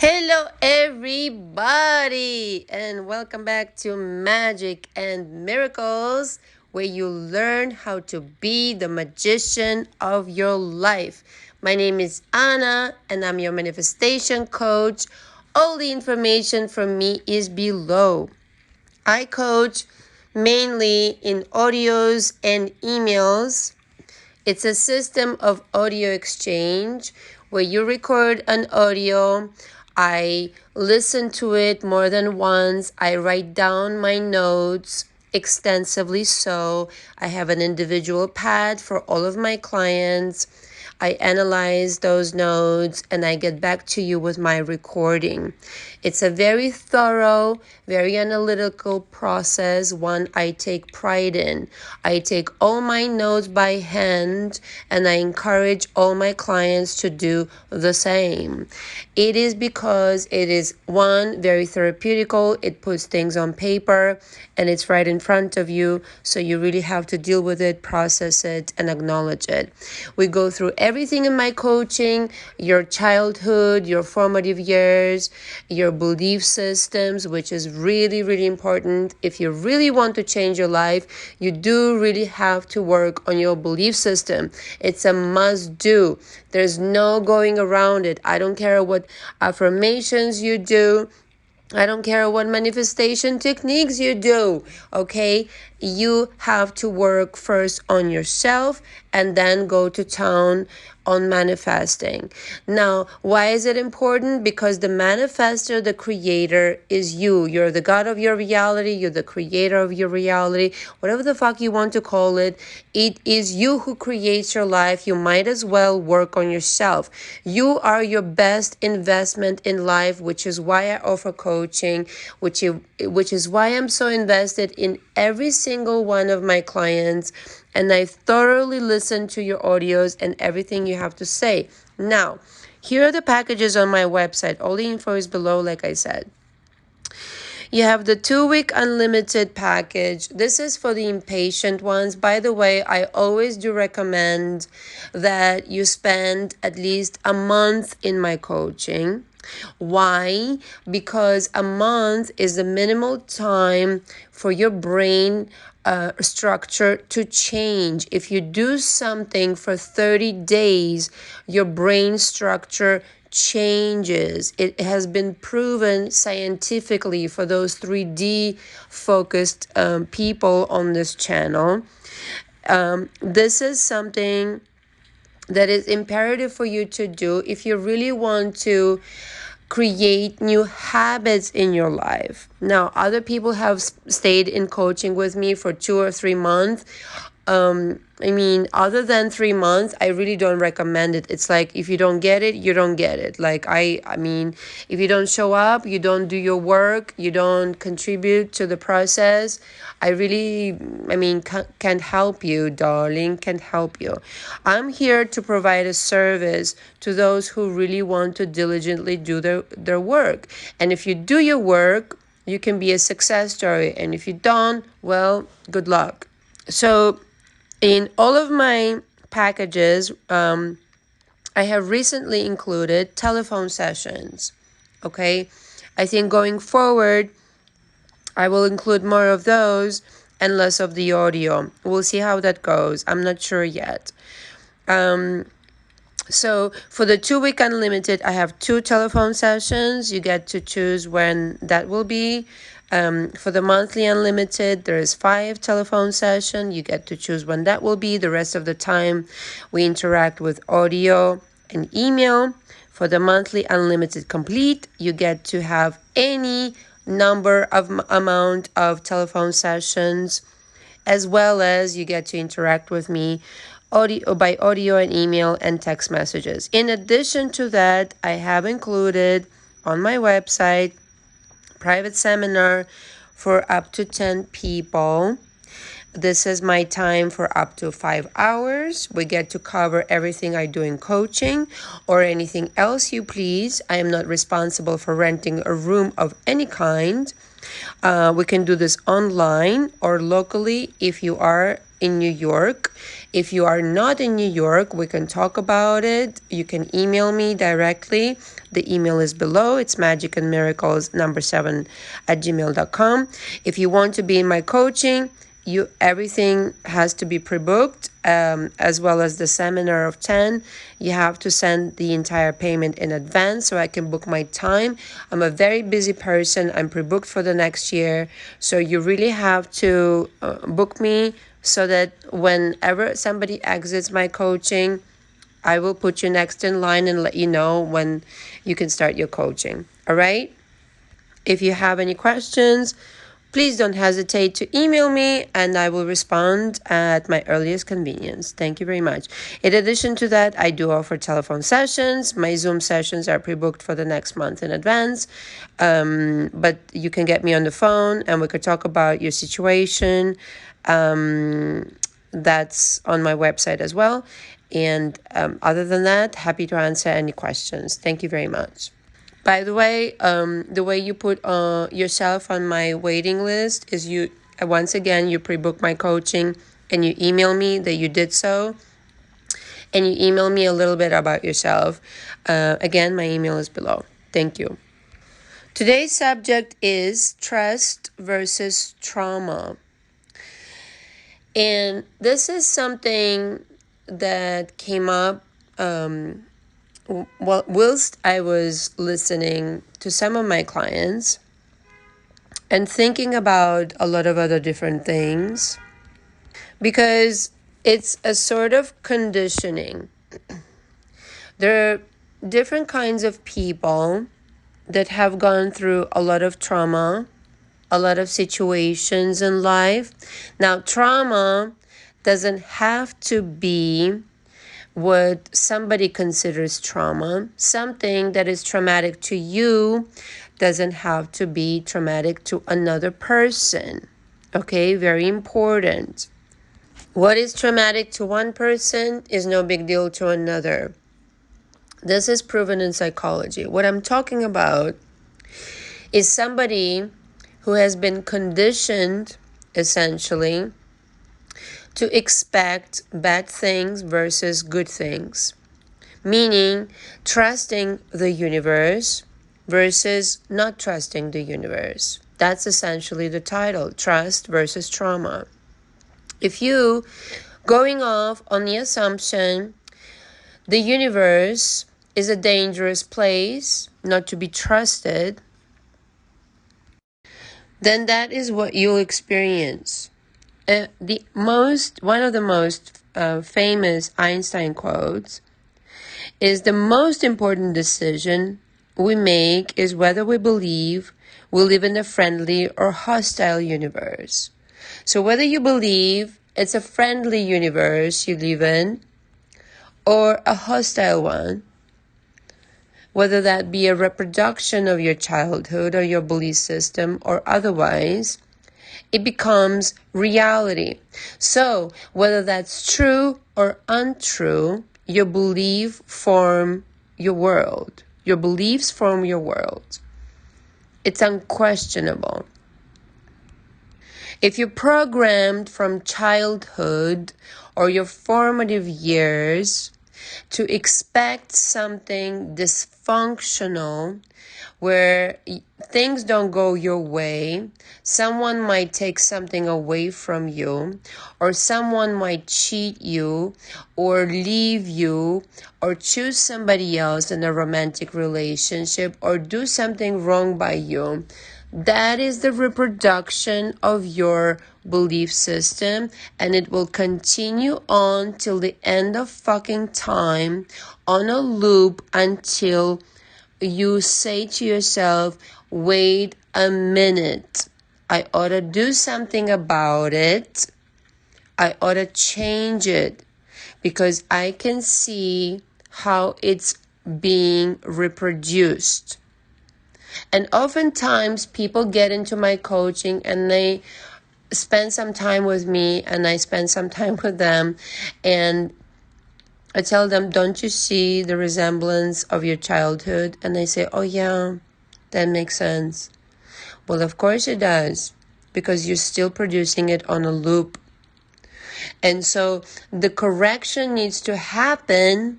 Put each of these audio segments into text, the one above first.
Hello, everybody, and welcome back to Magic and Miracles, where you learn how to be the magician of your life. My name is Anna, and I'm your manifestation coach. All the information from me is below. I coach mainly in audios and emails. It's a system of audio exchange where you record an audio. I listen to it more than once. I write down my notes extensively. So I have an individual pad for all of my clients. I analyze those notes and I get back to you with my recording. It's a very thorough, very analytical process, one I take pride in. I take all my notes by hand and I encourage all my clients to do the same. It is because it is one, very therapeutical. It puts things on paper and it's right in front of you. So you really have to deal with it, process it, and acknowledge it. We go through everything in my coaching, your childhood, your formative years, your belief systems, which is really, really important. If you really want to change your life, you do really have to work on your belief system. It's a must do. There's no going around it. I don't care what affirmations you do. I don't care what manifestation techniques you do, okay? You have to work first on yourself and then go to town on manifesting. Now, why is it important? Because the manifester, the creator, is you. You're the God of your reality. You're the creator of your reality. Whatever the fuck you want to call it, it is you who creates your life. You might as well work on yourself. You are your best investment in life, which is why I offer coaching, which is why I'm so invested in every single one of my clients. And I thoroughly listen to your audios and everything you have to say. Now, here are the packages on my website. All the info is below, like I said. You have the 2-week unlimited package. This is for the impatient ones. By the way, I always do recommend that you spend at least a month in my coaching. Why? Because a month is the minimal time for your brain structure to change. If you do something for 30 days, your brain structure changes. It has been proven scientifically for those 3D focused people on this channel. This is something that is imperative for you to do if you really want to create new habits in your life. Now, other people have stayed in coaching with me for 2 or 3 months. Other than 3 months, I really don't recommend it. It's like, if you don't get it, you don't get it. Like, if you don't show up, you don't do your work, you don't contribute to the process, can't help you, darling, can't help you. I'm here to provide a service to those who really want to diligently do their work. And if you do your work, you can be a success story. And if you don't, well, good luck. So, in all of my packages, I have recently included telephone sessions, okay? I think going forward, I will include more of those and less of the audio. We'll see how that goes. I'm not sure yet. So for the 2-week unlimited, I have 2 telephone sessions. You get to choose when that will be. For the monthly unlimited, there is 5 telephone sessions. You get to choose when that will be. The rest of the time, we interact with audio and email. For the monthly unlimited complete, you get to have any number of amount of telephone sessions, as well as you get to interact with me by audio and email and text messages. In addition to that, I have included on my website private seminar for up to 10 people. This is my time for up to 5 hours. We get to cover everything I do in coaching or anything else you please. I am not responsible for renting a room of any kind. We can do this online or locally if you are in New York. If you are not in New York, we can talk about it. You can email me directly. The email is below. It's magicandmiracles7@gmail.com. If you want to be in my coaching, everything has to be pre-booked, as well as the seminar of 10. You have to send the entire payment in advance so I can book my time. I'm a very busy person. I'm pre-booked for the next year, so you really have to book me so that whenever somebody exits my coaching, I will put you next in line and let you know when you can start your coaching. All right? If you have any questions, please don't hesitate to email me and I will respond at my earliest convenience. Thank you very much. In addition to that, I do offer telephone sessions. My Zoom sessions are pre-booked for the next month in advance. But you can get me on the phone and we could talk about your situation. That's on my website as well. And other than that, happy to answer any questions. Thank you very much. By the way you put yourself on my waiting list is you once again you pre-book my coaching and you email me that you did so, and you email me a little bit about yourself. Again, my email is below. Thank you. Today's subject is trust versus trauma. And this is something that came up whilst I was listening to some of my clients and thinking about a lot of other different things, because it's a sort of conditioning. There are different kinds of people that have gone through a lot of trauma, a lot of situations in life. Now, trauma doesn't have to be what somebody considers trauma. Something that is traumatic to you doesn't have to be traumatic to another person. Okay, very important. What is traumatic to one person is no big deal to another. This is proven in psychology. What I'm talking about is somebody who has been conditioned, essentially, to expect bad things versus good things. Meaning, trusting the universe versus not trusting the universe. That's essentially the title, trust versus trauma. If you going off on the assumption the universe is a dangerous place, not to be trusted, then that is what you'll experience. One of the most famous Einstein quotes is, the most important decision we make is whether we believe we live in a friendly or hostile universe. So whether you believe it's a friendly universe you live in or a hostile one, whether that be a reproduction of your childhood or your belief system or otherwise, it becomes reality. So whether that's true or untrue, your beliefs form your world. Your beliefs form your world. It's unquestionable. If you're programmed from childhood or your formative years to expect something dysfunctional where things don't go your way, someone might take something away from you, or someone might cheat you, or leave you, or choose somebody else in a romantic relationship, or do something wrong by you. That is the reproduction of your belief system, and it will continue on till the end of fucking time on a loop until you say to yourself, wait a minute, I ought to do something about it. I ought to change it because I can see how it's being reproduced. And oftentimes people get into my coaching and they spend some time with me and I spend some time with them, and I tell them, don't you see the resemblance of your childhood? And they say, oh yeah, that makes sense. Well, of course it does, because you're still producing it on a loop. And so the correction needs to happen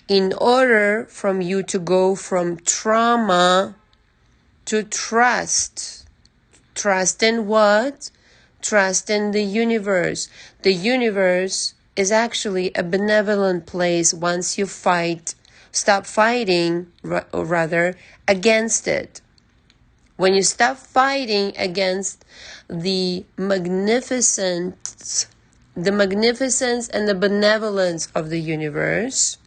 in order from you to go from trauma to trust. Trust in what? Trust in the universe. The universe is actually a benevolent place once you stop fighting, or rather, against it. When you stop fighting against the magnificence and the benevolence of the universe,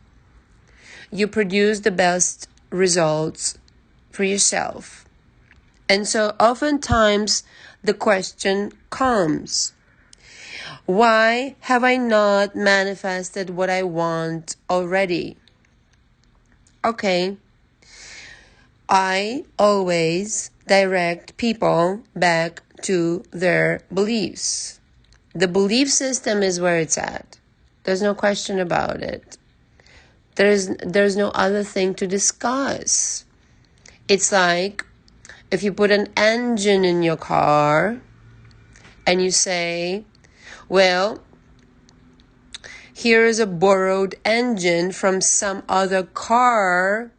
you produce the best results for yourself. And so oftentimes the question comes, why have I not manifested what I want already? Okay, I always direct people back to their beliefs. The belief system is where it's at. There's no question about it. There's no other thing to discuss. It's like if you put an engine in your car and you say, well, here is a borrowed engine from some other car,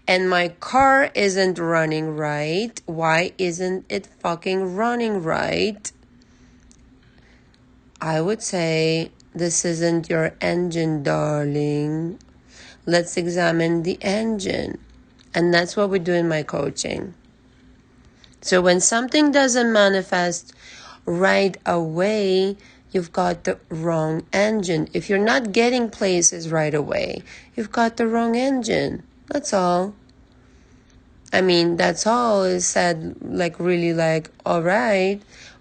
and my car isn't running right. Why isn't it fucking running right? I would say, this isn't your engine, darling. Let's examine the engine. And that's what we do in my coaching. So when something doesn't manifest right away, you've got the wrong engine. If you're not getting places right away, you've got the wrong engine. That's all. I mean, that's all is said really all right,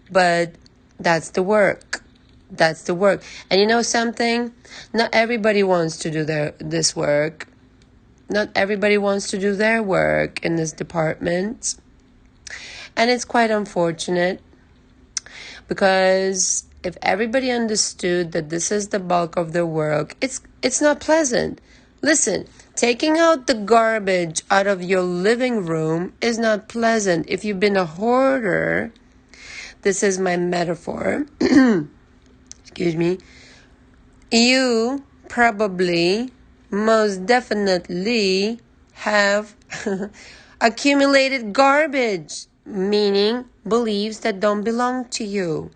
but that's the work. That's the work. And you know something? Not everybody wants to do this work. Not everybody wants to do their work in this department. And it's quite unfortunate, because if everybody understood that this is the bulk of their work, it's not pleasant. Listen, taking out the garbage out of your living room is not pleasant. If you've been a hoarder, this is my metaphor. Excuse me. You probably, most definitely, have accumulated garbage, meaning beliefs that don't belong to you.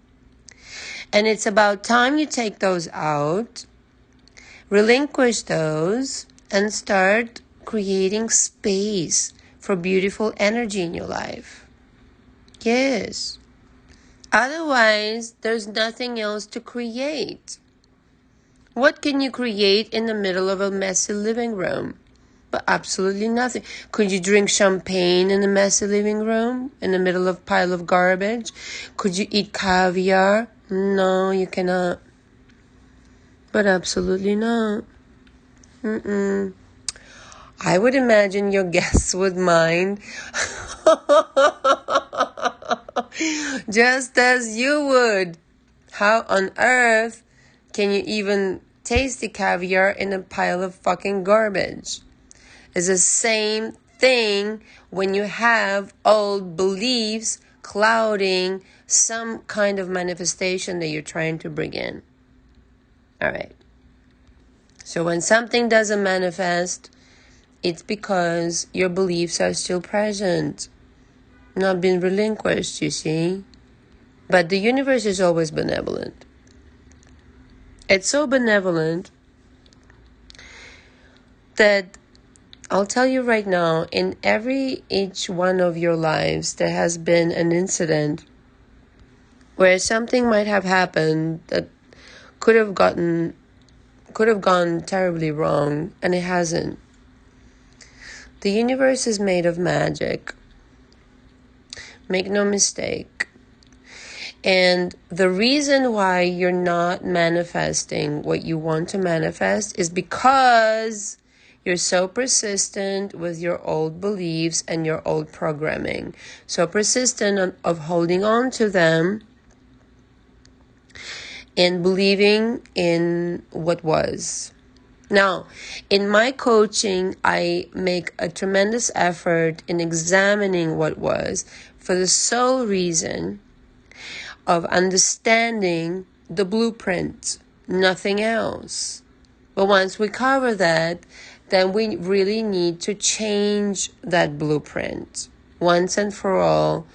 And it's about time you take those out, relinquish those, and start creating space for beautiful energy in your life. Yes. Otherwise, there's nothing else to create. What can you create in the middle of a messy living room? But absolutely nothing. Could you drink champagne in a messy living room in the middle of a pile of garbage? Could you eat caviar? No, you cannot. But absolutely not. I would imagine your guests would mind. Just as you would. How on earth can you even taste the caviar in a pile of fucking garbage? It's the same thing when you have old beliefs clouding some kind of manifestation that you're trying to bring in. All right. So when something doesn't manifest, it's because your beliefs are still present, not been relinquished, you see. But the universe is always benevolent. It's so benevolent that I'll tell you right now, in each one of your lives, there has been an incident where something might have happened that could have gone terribly wrong, and it hasn't. The universe is made of magic. Make no mistake. And the reason why you're not manifesting what you want to manifest is because you're so persistent with your old beliefs and your old programming. So persistent of holding on to them and believing in what was. Now, in my coaching, I make a tremendous effort in examining what was for the sole reason of understanding the blueprint, nothing else. But once we cover that, then we really need to change that blueprint once and for all.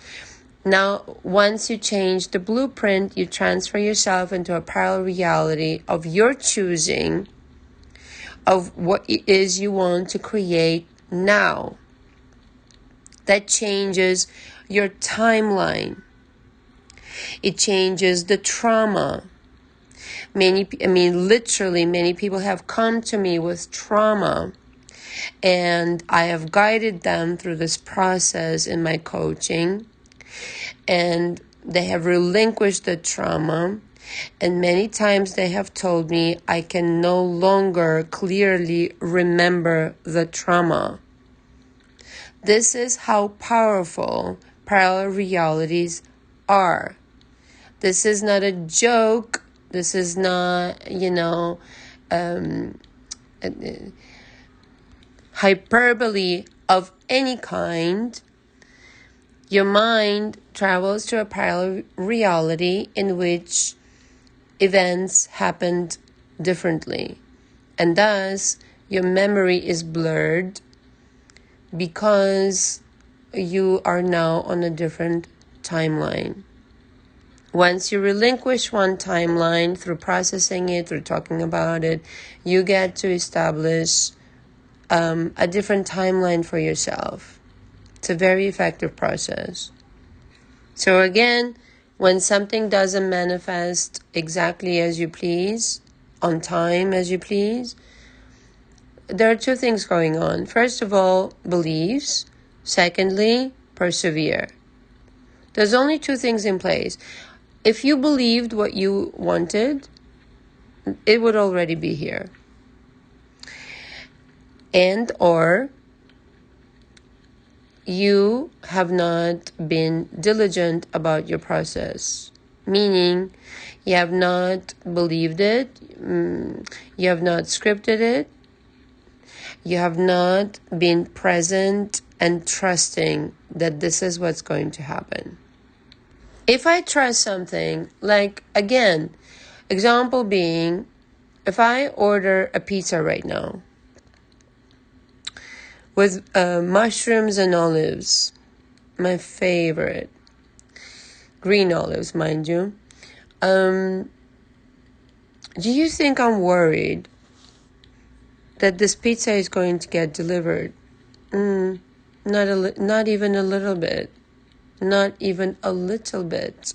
Now, once you change the blueprint, you transfer yourself into a parallel reality of your choosing of what it is you want to create now. That changes your timeline. It changes the trauma. Literally, many people have come to me with trauma, and I have guided them through this process in my coaching, and they have relinquished the trauma, and many times they have told me I can no longer clearly remember the trauma. This is how powerful parallel realities are. This is not a joke. This is not, hyperbole of any kind. Your mind travels to a parallel reality in which events happened differently. And thus, your memory is blurred because you are now on a different timeline. Once you relinquish one timeline through processing it, through talking about it, you get to establish a different timeline for yourself. It's a very effective process. So again, when something doesn't manifest exactly as you please, on time as you please, there are two things going on. First of all, beliefs. Secondly, persevere. There's only two things in place. If you believed what you wanted, it would already be here. And or you have not been diligent about your process. Meaning, you have not believed it, you have not scripted it, you have not been present and trusting that this is what's going to happen. If I trust something, like, again, example being, if I order a pizza right now with mushrooms and olives, my favorite, green olives, mind you, do you think I'm worried that this pizza is going to get delivered? Not even a little bit. Not even a little bit.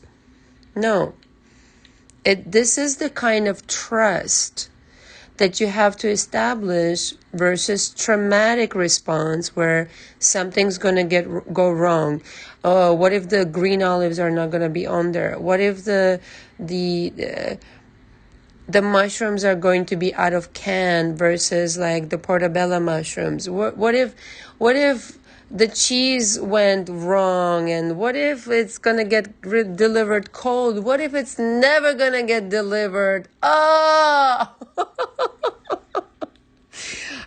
No. This is the kind of trust that you have to establish versus traumatic response where something's going to go wrong. Oh, what if the green olives are not going to be on there? What if the mushrooms are going to be out of can versus like the portobello mushrooms? What if the cheese went wrong, and what if it's gonna get delivered cold? What if it's never gonna get delivered? Oh!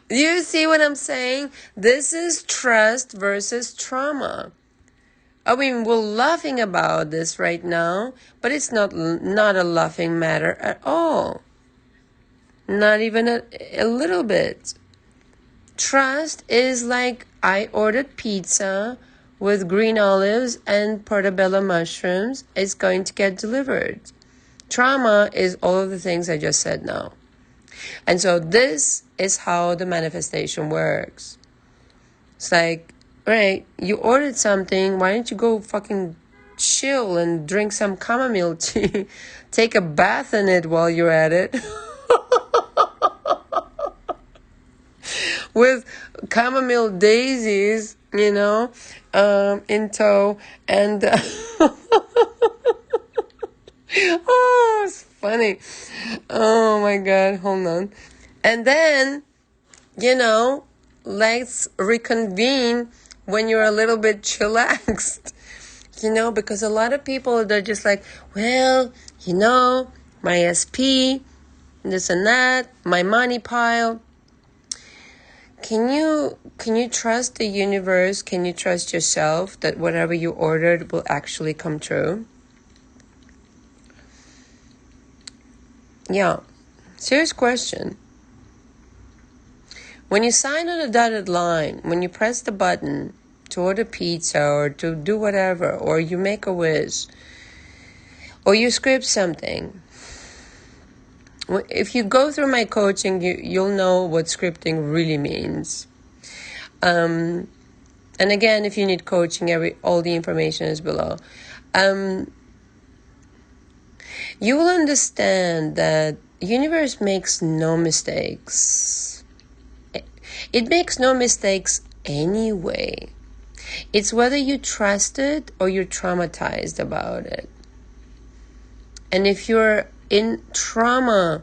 You see what I'm saying? This is trust versus trauma. I mean, we're laughing about this right now, but it's not a laughing matter at all. Not even a little bit. Trust is like, I ordered pizza with green olives and portobello mushrooms. It's going to get delivered. Trauma is all of the things I just said now. And so this is how the manifestation works. It's like, right, you ordered something. Why don't you go fucking chill and drink some chamomile tea? Take a bath in it while you're at it. With chamomile daisies, in tow, and oh, it's funny. Oh my God, hold on. And then, let's reconvene when you're a little bit chillaxed, because a lot of people, they're just like, well, my SP, this and that, my money pile. Can you trust the universe? Can you trust yourself that whatever you ordered will actually come true? Yeah. Serious question. When you sign on a dotted line, when you press the button to order pizza or to do whatever, or you make a wish, or you script something, if you go through my coaching, you'll know what scripting really means. And again, if you need coaching, all the information is below. You will understand that the universe makes no mistakes. It makes no mistakes anyway. It's whether you trust it or you're traumatized about it. And if you're in trauma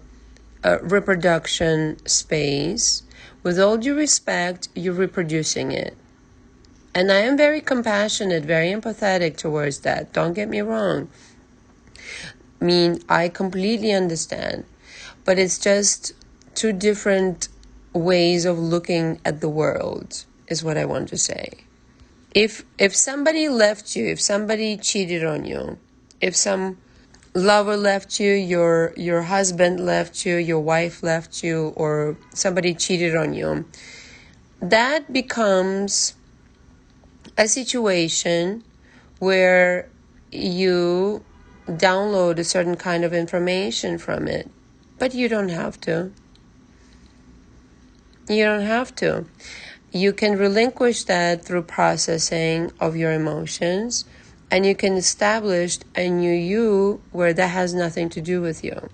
reproduction space, with all due respect, you're reproducing it. And I am very compassionate, very empathetic towards that. Don't get me wrong. I completely understand. But it's just two different ways of looking at the world, is what I want to say. If somebody left you, if somebody cheated on you, if some lover left you, your husband left you, your wife left you, or somebody cheated on you, that becomes a situation where you download a certain kind of information from it. But you don't have to. You don't have to. You can relinquish that through processing of your emotions, and you can establish a new you where that has nothing to do with you.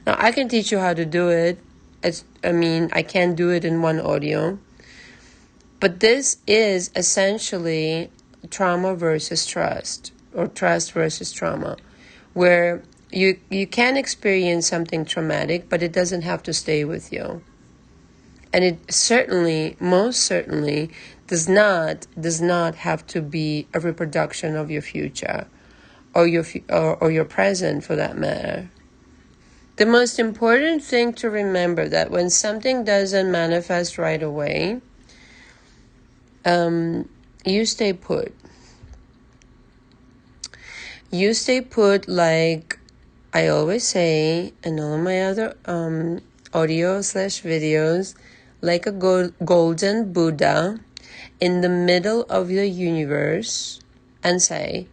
Now, I can teach you how to do it. I can't do it in one audio. But this is essentially trauma versus trust, or trust versus trauma, where you can experience something traumatic, but it doesn't have to stay with you. And it certainly, most certainly, does not have to be a reproduction of your future or your present, for that matter. The most important thing to remember that when something doesn't manifest right away, you stay put. You stay put, like I always say in all of my other audio/videos, like a golden Buddha in the middle of the universe, and say,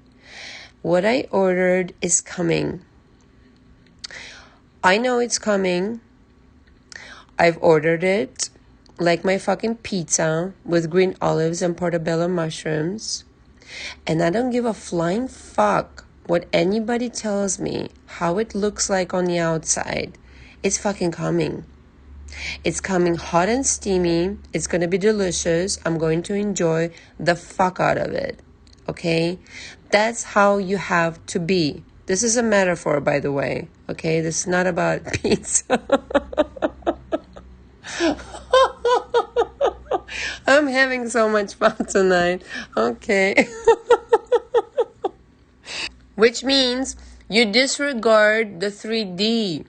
what I ordered is coming. I know it's coming. I've ordered it, like my fucking pizza with green olives and portobello mushrooms. And I don't give a flying fuck what anybody tells me, how it looks like on the outside. It's fucking coming. It's coming hot and steamy. It's going to be delicious. I'm going to enjoy the fuck out of it. Okay? That's how you have to be. This is a metaphor, by the way. Okay? This is not about pizza. I'm having so much fun tonight. Okay. Which means you disregard the 3D.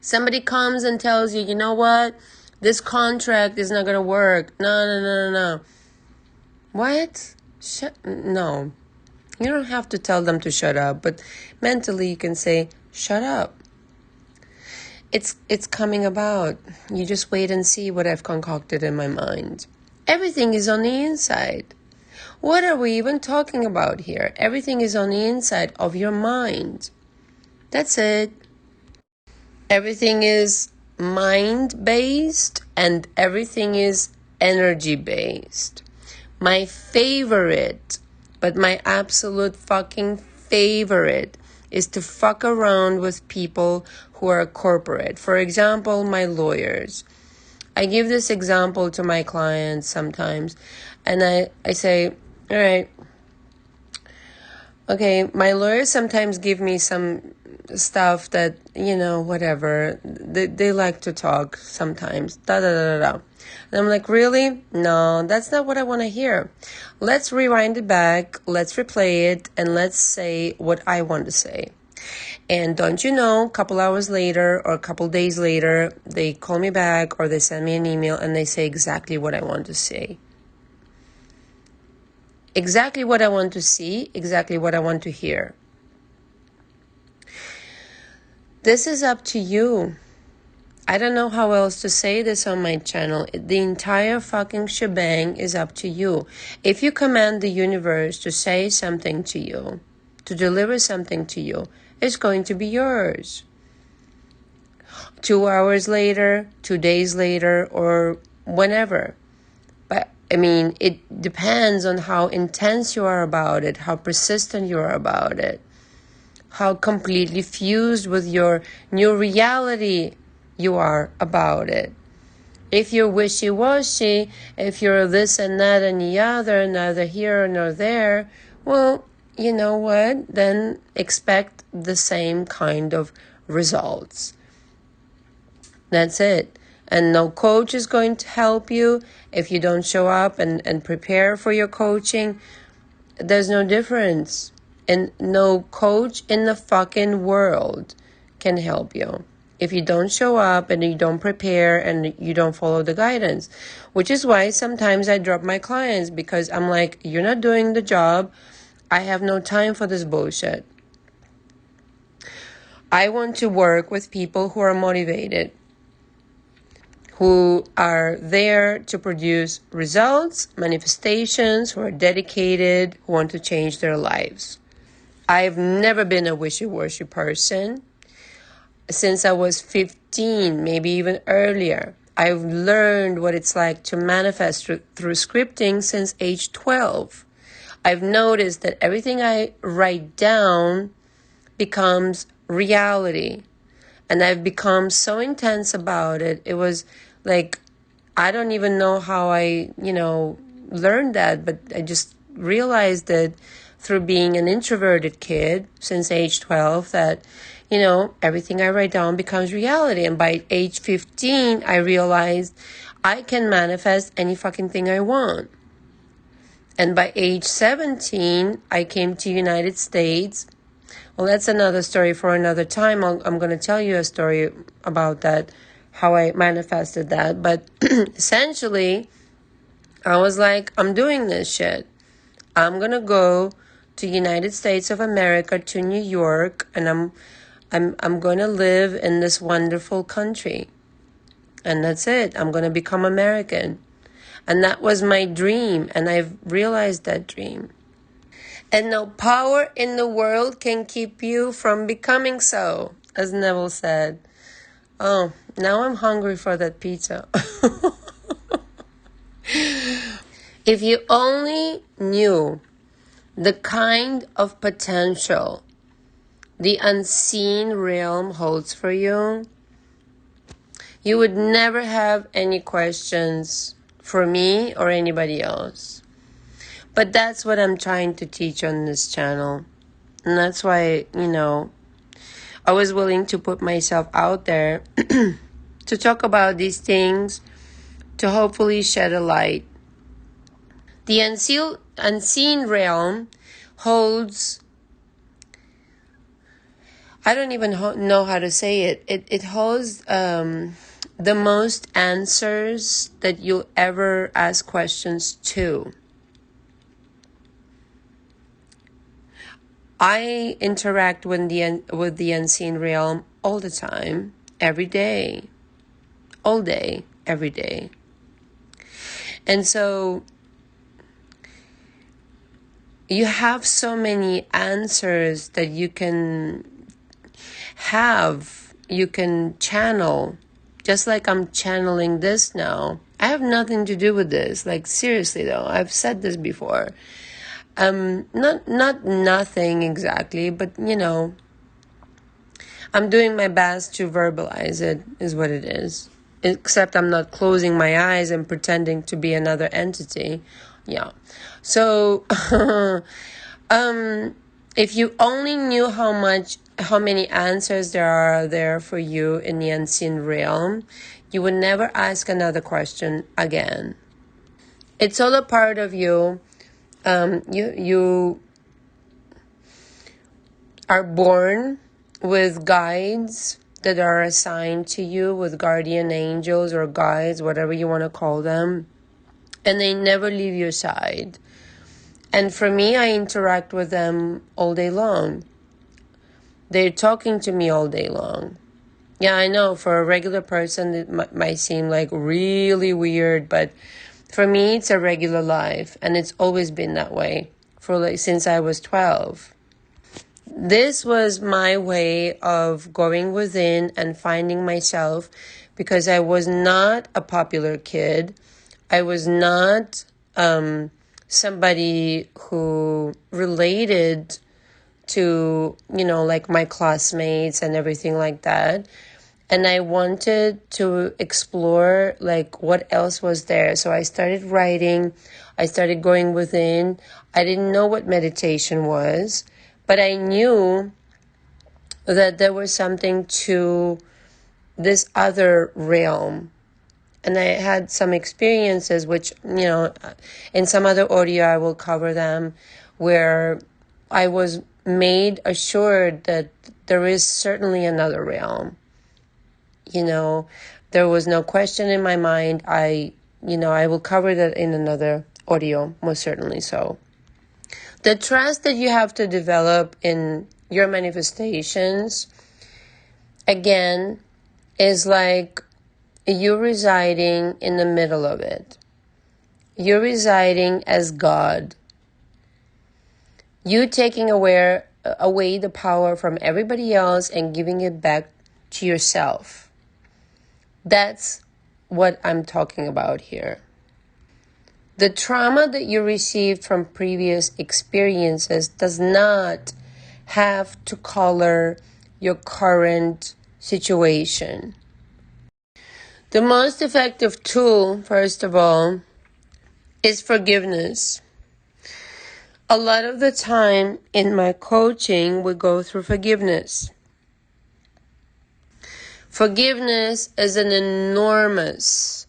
Somebody comes and tells you, you know what? This contract is not going to work. No. What? No. You don't have to tell them to shut up, but mentally you can say, shut up. It's coming about. You just wait and see what I've concocted in my mind. Everything is on the inside. What are we even talking about here? Everything is on the inside of your mind. That's it. Everything is mind-based and everything is energy-based. My favorite, but my absolute fucking favorite, is to fuck around with people who are corporate. For example, my lawyers. I give this example to my clients sometimes, and I say, all right, okay, my lawyers sometimes give me some stuff that, whatever, they like to talk sometimes, And I'm like, really? No, that's not what I want to hear. Let's rewind it back, let's replay it, and let's say what I want to say. And don't you know, a couple hours later or a couple days later, they call me back or they send me an email and they say exactly what I want to say. Exactly what I want to see, exactly what I want to hear. This is up to you. I don't know how else to say this on my channel. The entire fucking shebang is up to you. If you command the universe to say something to you, to deliver something to you, it's going to be yours. 2 hours later, 2 days later, or whenever. But I mean, it depends on how intense you are about it, how persistent you are about it, how completely fused with your new reality you are about it. If you're wishy-washy, if you're this and that and the other, neither here nor there, well, you know what? Then expect the same kind of results. That's it. And no coach is going to help you if you don't show up and prepare for your coaching. There's no difference. And no coach in the fucking world can help you if you don't show up and you don't prepare and you don't follow the guidance. Which is why sometimes I drop my clients, because I'm like, you're not doing the job. I have no time for this bullshit. I want to work with people who are motivated, who are there to produce results, manifestations, who are dedicated, who want to change their lives. I've never been a wishy-washy person. Since I was 15, maybe even earlier, I've learned what it's like to manifest through scripting since age 12. I've noticed that everything I write down becomes reality. And I've become so intense about it. It was like, I don't even know how I, learned that, but I just realized that through being an introverted kid since age 12 that, everything I write down becomes reality. And by age 15, I realized I can manifest any fucking thing I want. And by age 17, I came to United States. Well, that's another story for another time. I'm going to tell you a story about that, how I manifested that. But essentially, I was like, I'm doing this shit. I'm going to go to United States of America, to New York, and I'm going to live in this wonderful country. And that's it. I'm going to become American. And that was my dream, and I've realized that dream. And no power in the world can keep you from becoming so, as Neville said. Oh, now I'm hungry for that pizza. If you only knew the kind of potential the unseen realm holds for you, you would never have any questions for me or anybody else. But that's what I'm trying to teach on this channel. And that's why, I was willing to put myself out there to talk about these things, to hopefully shed a light. The unseen realm holds, I don't even know how to say it. It holds the most answers that you'll ever ask questions to. I interact with the unseen realm all the time, every day, all day, every day. And so you have so many answers that you can channel, just like I'm channeling this now. I have nothing to do with this. Like, seriously though, I've said this before. Not nothing exactly, but I'm doing my best to verbalize it, is what it is. Except I'm not closing my eyes and pretending to be another entity. Yeah. So, if you only knew how many answers there are there for you in the unseen realm, you would never ask another question again. It's all a part of you. You are born with guides that are assigned to you, with guardian angels or guides, whatever you want to call them, and they never leave your side. And for me, I interact with them all day long. They're talking to me all day long. Yeah, I know for a regular person it might seem like really weird, but for me it's a regular life, and it's always been that way for like since I was 12. This was my way of going within and finding myself, because I was not a popular kid. I was not somebody who related to, like my classmates and everything like that. And I wanted to explore like what else was there. So I started writing. I started going within. I didn't know what meditation was, but I knew that there was something to this other realm. And I had some experiences, which, in some other audio I will cover them, where I was made assured that there is certainly another realm. There was no question in my mind. I will cover that in another audio, most certainly so. The trust that you have to develop in your manifestations, again, is like you residing in the middle of it. You're residing as God. You taking away the power from everybody else and giving it back to yourself. That's what I'm talking about here. The trauma that you received from previous experiences does not have to color your current situation. The most effective tool, first of all, is forgiveness. A lot of the time in my coaching, we go through forgiveness. Forgiveness is an enormous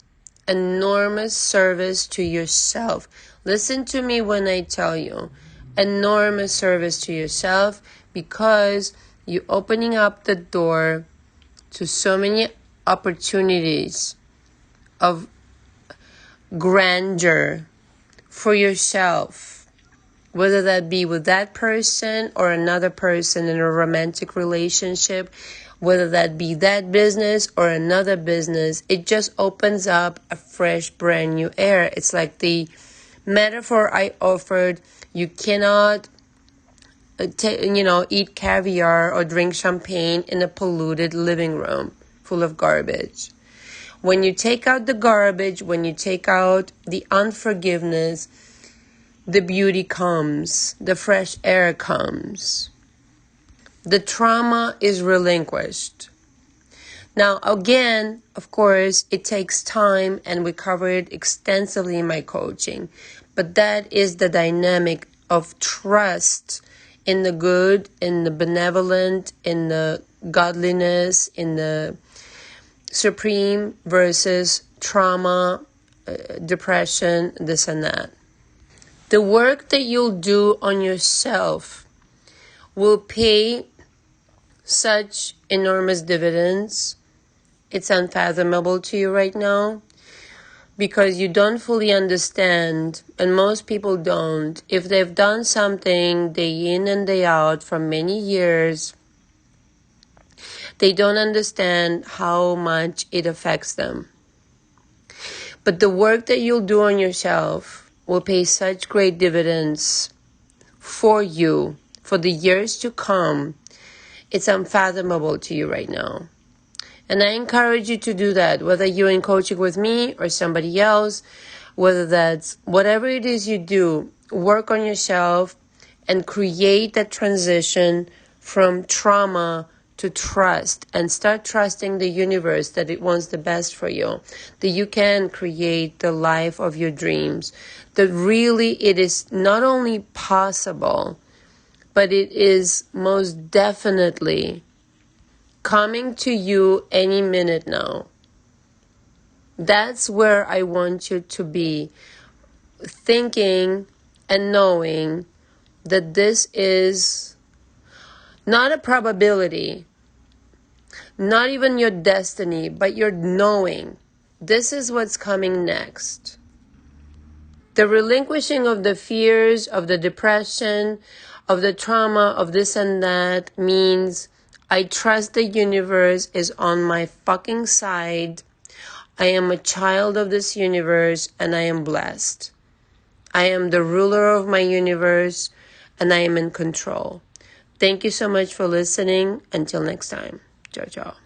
service to yourself. Listen to me when I tell you, enormous service to yourself, because you're opening up the door to so many opportunities of grandeur for yourself, whether that be with that person or another person in a romantic relationship, whether that be that business or another business. It just opens up a fresh, brand new air. It's like the metaphor I offered. You cannot eat caviar or drink champagne in a polluted living room full of garbage. When you take out the garbage, when you take out the unforgiveness, the beauty comes, the fresh air comes. The trauma is relinquished. Now, again, of course, it takes time, and we cover it extensively in my coaching. But that is the dynamic of trust in the good, in the benevolent, in the godliness, in the supreme versus trauma, depression, this and that. The work that you'll do on yourself will pay such enormous dividends. It's unfathomable to you right now, because you don't fully understand, and most people don't. If they've done something day in and day out for many years, they don't understand how much it affects them. But the work that you'll do on yourself will pay such great dividends for you for the years to come. It's unfathomable to you right now. And I encourage you to do that, whether you're in coaching with me or somebody else, whether that's whatever it is you do, work on yourself and create that transition from trauma to trust, and start trusting the universe that it wants the best for you, that you can create the life of your dreams, that really it is not only possible, but it is most definitely coming to you any minute now. That's where I want you to be, thinking and knowing that this is not a probability, not even your destiny, but your knowing. This is what's coming next. The relinquishing of the fears, of the depression, of the trauma, of this and that means I trust the universe is on my fucking side. I am a child of this universe and I am blessed. I am the ruler of my universe and I am in control. Thank you so much for listening. Until next time. Ciao, ciao.